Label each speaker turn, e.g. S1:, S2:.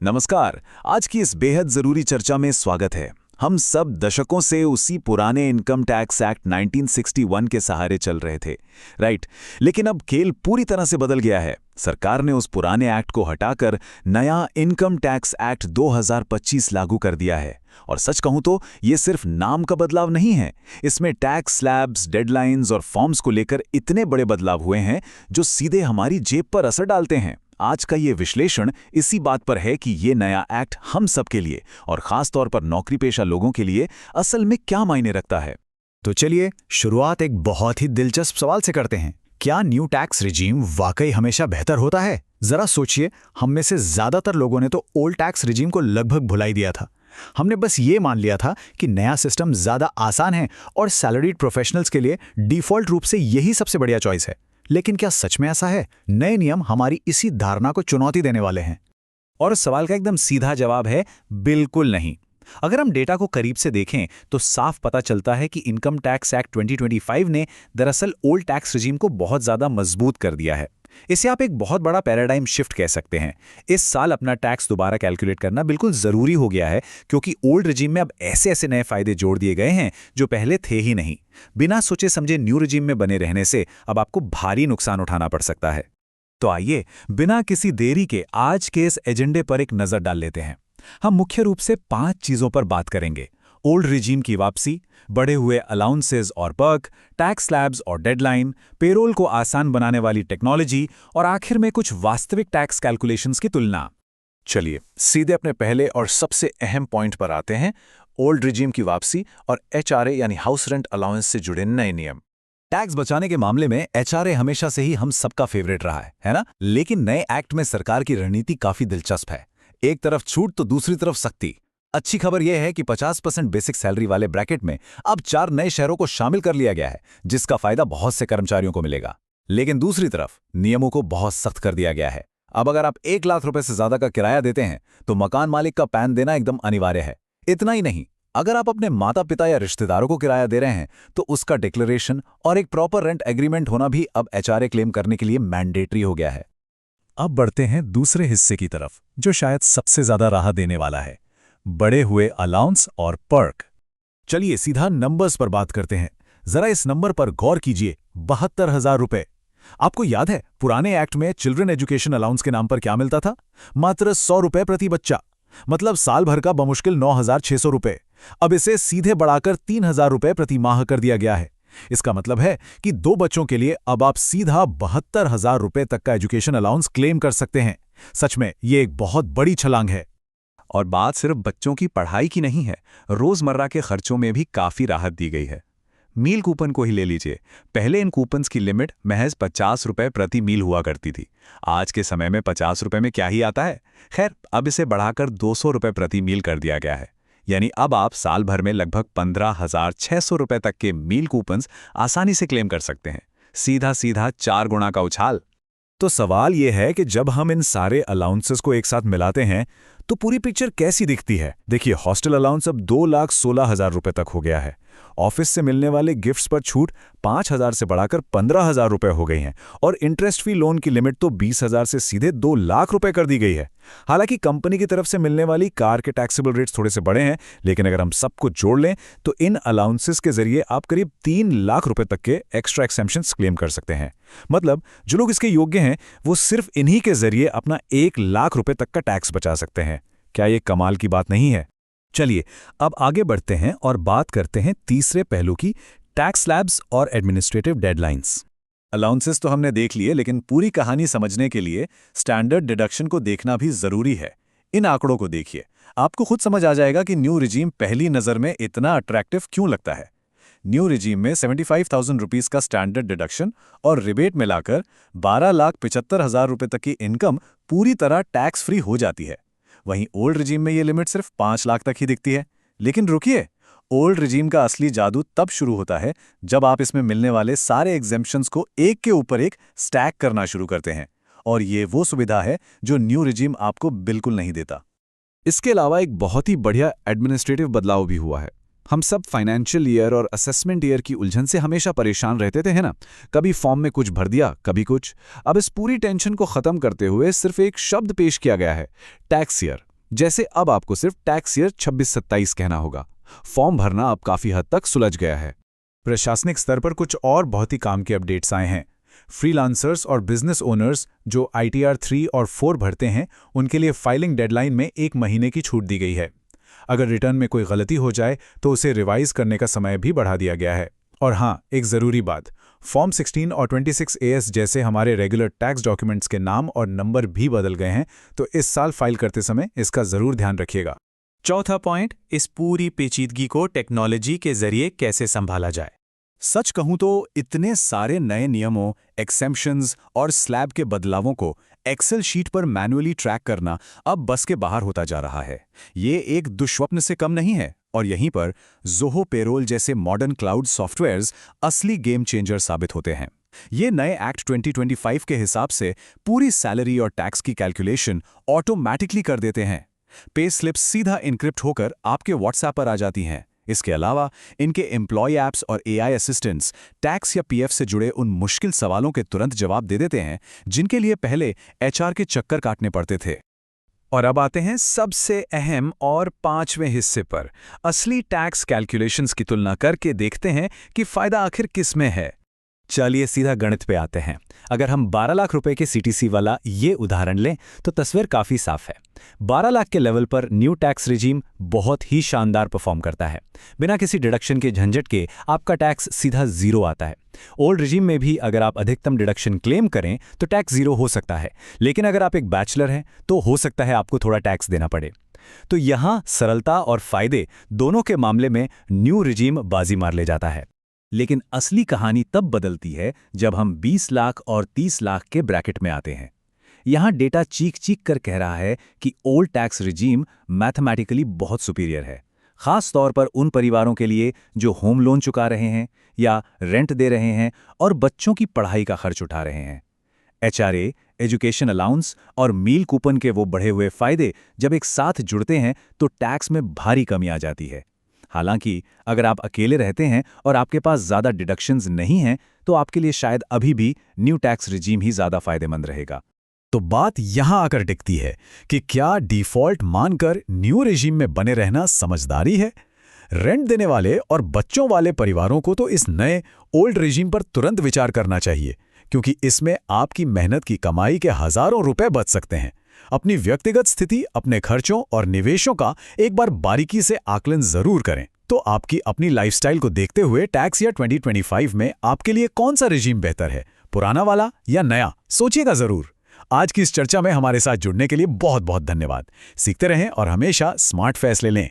S1: नमस्कार। आज की इस बेहद जरूरी चर्चा में स्वागत है। हम सब दशकों से उसी पुराने इनकम टैक्स एक्ट 1961 के सहारे चल रहे थे, राइट? लेकिन अब खेल पूरी तरह से बदल गया है। सरकार ने उस पुराने एक्ट को हटाकर नया इनकम टैक्स एक्ट 2025 लागू कर दिया है। और सच कहूं तो ये सिर्फ नाम का बदलाव नहीं है, इसमें टैक्स स्लैब्स, डेडलाइंस और फॉर्म्स को लेकर इतने बड़े बदलाव हुए हैं जो सीधे हमारी जेब पर असर डालते हैं। आज का ये विश्लेषण इसी बात पर है कि ये नया एक्ट हम सब के लिए और खास तौर पर नौकरी पेशा लोगों के लिए असल में क्या मायने रखता है।
S2: तो चलिए शुरुआत एक बहुत ही दिलचस्प सवाल से करते हैं। क्या न्यू टैक्स रिजीम वाकई हमेशा बेहतर होता है? जरा सोचिए, हम में से ज्यादातर लोगों ने तो ओल्ड टैक्स रिजीम को लगभग भुला ही दिया था। हमने बस ये मान लिया था कि नया सिस्टम ज्यादा आसान है और सैलरीड प्रोफेशनल्स के लिए डिफॉल्ट रूप से यही सबसे बढ़िया चॉइस है। लेकिन क्या सच में ऐसा है? नए नियम हमारी इसी धारणा को चुनौती देने वाले हैं।
S1: और इस सवाल का एकदम सीधा जवाब है बिल्कुल नहीं। अगर हम डेटा को करीब से देखें तो साफ पता चलता है कि इनकम टैक्स एक्ट 2025 ने दरअसल ओल्ड टैक्स रिजीम को बहुत ज्यादा मजबूत कर दिया है। इसे आप एक बहुत बड़ा पैराडाइम शिफ्ट कह सकते हैं। इस साल अपना टैक्स दोबारा कैलकुलेट करना बिल्कुल जरूरी हो गया है, क्योंकि ओल्ड रिजीम में अब ऐसे ऐसे नए फायदे जोड़ दिए गए हैं जो पहले थे ही नहीं। बिना सोचे समझे न्यू रिजीम में बने रहने से अब आपको भारी नुकसान उठाना पड़ सकता है। तो आइए बिना किसी देरी के आज के इस एजेंडे पर एक नजर डाल लेते हैं। हम मुख्य रूप से 5 चीजों पर बात करेंगे: ओल्ड रिजीम की वापसी, बढ़े हुए अलाउंसेस और पर्क, टैक्स स्लैब्स और डेडलाइन, पेरोल को आसान बनाने वाली टेक्नोलॉजी और आखिर में कुछ वास्तविक टैक्स कैलकुलेशंस की तुलना। चलिए सीधे अपने पहले और सबसे अहम पॉइंट पर आते हैं: ओल्ड रिजीम की वापसी और एचआरए यानी हाउस रेंट अलाउंस से जुड़े नए नियम। टैक्स बचाने के मामले में एचआरए हमेशा से ही हम सबका फेवरेट रहा है ना? लेकिन नए एक्ट में सरकार की रणनीति काफी दिलचस्प है। एक तरफ छूट तो दूसरी तरफ सख्ती। अच्छी खबर यह है कि 50% बेसिक सैलरी वाले ब्रैकेट में अब 4 नए शहरों को शामिल कर लिया गया है, जिसका फायदा बहुत से कर्मचारियों को मिलेगा। लेकिन दूसरी तरफ नियमों को बहुत सख्त कर दिया गया है। अब अगर आप 1 लाख रुपए से ज्यादा का किराया देते हैं तो मकान मालिक का पैन देना एकदम अनिवार्य है। इतना ही नहीं, अगर आप अपने माता पिता या रिश्तेदारों को किराया दे रहे हैं तो उसका डिक्लेरेशन और एक प्रॉपर रेंट एग्रीमेंट होना भी अब एचआरए क्लेम करने के लिए मैंडेटरी हो गया है।
S2: अब बढ़ते हैं दूसरे हिस्से की तरफ, जो शायद सबसे ज्यादा राहत देने वाला है: बढ़े हुए अलाउंस और पर्क। चलिए सीधा नंबर्स पर बात करते हैं। जरा इस नंबर पर गौर कीजिए, 72,000 रुपए। आपको याद है पुराने एक्ट में चिल्ड्रन एजुकेशन अलाउंस के नाम पर क्या मिलता था? मात्र 100 रुपए प्रति बच्चा, मतलब साल भर का बमुश्किल 9,600 रुपए। अब इसे सीधे बढ़ाकर 3,000 रुपए प्रति माह कर दिया गया है। इसका मतलब है कि 2 बच्चों के लिए अब आप सीधा 72,000 रुपए तक का एजुकेशन अलाउंस क्लेम कर सकते हैं। सच में ये एक बहुत बड़ी छलांग है।
S1: और बात सिर्फ बच्चों की पढ़ाई की नहीं है, रोजमर्रा के खर्चों में भी काफी राहत दी गई है। मील कूपन को ही ले लीजिए। पहले इन कूपन्स की लिमिट महज 50 रुपए प्रति मील हुआ करती थी। आज के समय में 50 रुपए में क्या ही आता है। खैर, अब इसे बढ़ाकर 200 रुपए प्रति मील कर दिया गया है। यानी अब आप साल भर में लगभग 15,600 रुपए तक के मील कूपन्स आसानी से क्लेम कर सकते हैं। सीधा सीधा 4 गुना का उछाल।
S2: तो सवाल यह है कि जब हम इन सारे अलाउंसेस को एक साथ मिलाते हैं तो पूरी पिक्चर कैसी दिखती है? देखिए, हॉस्टल अलाउंस अब 2,16,000 रुपए तक हो गया है। ऑफिस से मिलने वाले गिफ्ट्स पर छूट 5,000 से बढ़ाकर 15,000 रुपए हो गई हैं और इंटरेस्ट फ्री लोन की लिमिट तो 20,000 से सीधे 2 लाख रुपए कर दी गई है। हालांकि कंपनी की तरफ से मिलने वाली कार के टैक्सेबल रेट्स थोड़े से बड़े हैं, लेकिन अगर हम सबको जोड़ लें तो इन अलाउंसेस के जरिए आप करीब 3 लाख रुपए तक के एक्स्ट्रा एक्सेम्पशंस क्लेम कर सकते हैं। मतलब जो लोग इसके योग्य हैं वो सिर्फ इन्हीं के जरिए अपना 1 लाख रुपए तक का टैक्स बचा सकते हैं। क्या ये कमाल की बात नहीं है? चलिए अब आगे बढ़ते हैं और बात करते हैं तीसरे पहलू की: टैक्स स्लैब्स और एडमिनिस्ट्रेटिव डेडलाइंस।
S1: अलाउंसेस तो हमने देख लिए, लेकिन पूरी कहानी समझने के लिए स्टैंडर्ड डिडक्शन को देखना भी जरूरी है। इन आंकड़ों को देखिए, आपको खुद समझ आ जाएगा कि न्यू रिजीम पहली नजर में इतना अट्रैक्टिव क्यों लगता है। न्यू रिजीम में 75,000 रुपीज का स्टैंडर्ड डिडक्शन और रिबेट मिलाकर 12,75,000 रुपए तक की इनकम पूरी तरह टैक्स फ्री हो जाती है। वहीं ओल्ड रिजीम में ये लिमिट सिर्फ 5 लाख तक ही दिखती है। लेकिन रुकिए, ओल्ड रिजीम का असली जादू तब शुरू होता है जब आप इसमें मिलने वाले सारे एग्जेम्पशंस को एक के ऊपर एक स्टैक करना शुरू करते हैं। और ये वो सुविधा है जो न्यू रिजीम आपको बिल्कुल नहीं देता। इसके अलावा एक बहुत ही बढ़िया एडमिनिस्ट्रेटिव बदलाव भी हुआ है।
S2: हम सब फाइनेंशियल ईयर और असेसमेंट ईयर की उलझन से हमेशा परेशान रहते थे, है ना? कभी फॉर्म में कुछ भर दिया, कभी कुछ। अब इस पूरी टेंशन को खत्म करते हुए सिर्फ एक शब्द पेश किया गया है, टैक्स ईयर। जैसे अब आपको सिर्फ टैक्स ईयर 26-27 कहना होगा। फॉर्म भरना अब काफी हद तक सुलझ गया है। प्रशासनिक स्तर पर कुछ और बहुत ही काम के अपडेट्स आए हैं। फ्रीलांसर्स और बिजनेस ओनर्स जो ITR 3 और 4 भरते हैं, उनके लिए फाइलिंग डेडलाइन में 1 महीने की छूट दी गई है। अगर रिटर्न में कोई गलती हो जाए तो उसे रिवाइज करने का समय भी बढ़ा दिया गया है। और हाँ, एक ज़रूरी बात, फॉर्म 16 और 26 AS जैसे हमारे रेगुलर टैक्स डॉक्यूमेंट्स के नाम और नंबर भी बदल गए हैं, तो इस साल फाइल करते समय इसका ज़रूर ध्यान रखिएगा।
S1: चौथा पॉइंट, इस पूरी पेचीदगी को टेक्नोलॉजी के जरिए कैसे संभाला जाए।
S2: सच कहूं तो इतने सारे नए नियमों, एक्सेम्पशंस और स्लैब के बदलावों को एक्सेल शीट पर मैन्युअली ट्रैक करना अब बस के बाहर होता जा रहा है। ये एक दुष्स्वप्न से कम नहीं है, और यहीं पर ज़ोहो पेरोल जैसे मॉडर्न क्लाउड सॉफ्टवेयर्स असली गेम चेंजर साबित होते हैं। ये नए एक्ट 2025 के हिसाब से पूरी सैलरी और टैक्स की कैलकुलेशन ऑटोमैटिकली कर देते हैं। पे स्लिप्स सीधा इनक्रिप्ट होकर आपके व्हाट्सएप पर आ जाती हैं। इसके अलावा इनके एम्प्लॉय ऐप्स और AI असिस्टेंट्स टैक्स या PF से जुड़े उन मुश्किल सवालों के तुरंत जवाब दे देते हैं जिनके लिए पहले HR के चक्कर काटने पड़ते थे। और अब आते हैं सबसे अहम और 5वें हिस्से पर। असली टैक्स कैलकुलेशंस की तुलना करके देखते हैं कि फायदा आखिर किस में है।
S1: चलिए सीधा गणित पे आते हैं। अगर हम 12 लाख रुपए के CTC वाला ये उदाहरण लें तो तस्वीर काफ़ी साफ है। 12 लाख के लेवल पर न्यू टैक्स रिजीम बहुत ही शानदार परफॉर्म करता है। बिना किसी डिडक्शन के झंझट के आपका टैक्स सीधा जीरो आता है। ओल्ड रिजीम में भी अगर आप अधिकतम डिडक्शन क्लेम करें तो टैक्स जीरो हो सकता है, लेकिन अगर आप एक बैचलर हैं तो हो सकता है आपको थोड़ा टैक्स देना पड़े। तो यहाँ सरलता और फायदे दोनों के मामले में न्यू रिजीम बाजी मार ले जाता है। लेकिन असली कहानी तब बदलती है जब हम 20 लाख और 30 लाख के ब्रैकेट में आते हैं। यहाँ डेटा चीख चीख कर कह रहा है कि ओल्ड टैक्स रिजीम मैथमेटिकली बहुत सुपीरियर है, खास तौर पर उन परिवारों के लिए जो होम लोन चुका रहे हैं या रेंट दे रहे हैं और बच्चों की पढ़ाई का खर्च उठा रहे हैं। HRA, एजुकेशन अलाउंस और मील कूपन के वो बढ़े हुए फायदे जब एक साथ जुड़ते हैं तो टैक्स में भारी कमी आ जाती है। हालांकि अगर आप अकेले रहते हैं और आपके पास ज़्यादा डिडक्शंस नहीं हैं तो आपके लिए शायद अभी भी न्यू टैक्स रिजीम ही ज़्यादा फायदेमंद रहेगा।
S2: तो बात यहां आकर टिकती है कि क्या डिफ़ॉल्ट मानकर न्यू रिजीम में बने रहना समझदारी है? रेंट देने वाले और बच्चों वाले परिवारों को तो इस नए ओल्ड रिजीम पर तुरंत विचार करना चाहिए, क्योंकि इसमें आपकी मेहनत की कमाई के हज़ारों रुपए बच सकते हैं। अपनी व्यक्तिगत स्थिति, अपने खर्चों और निवेशों का एक बार बारीकी से आकलन जरूर करें। तो आपकी अपनी लाइफस्टाइल को देखते हुए टैक्स ईयर 2025 में आपके लिए कौन सा रिजीम बेहतर है, पुराना वाला या नया? सोचिएगा जरूर। आज की इस चर्चा में हमारे साथ जुड़ने के लिए बहुत बहुत धन्यवाद। सीखते रहें और हमेशा स्मार्ट फैसले लें।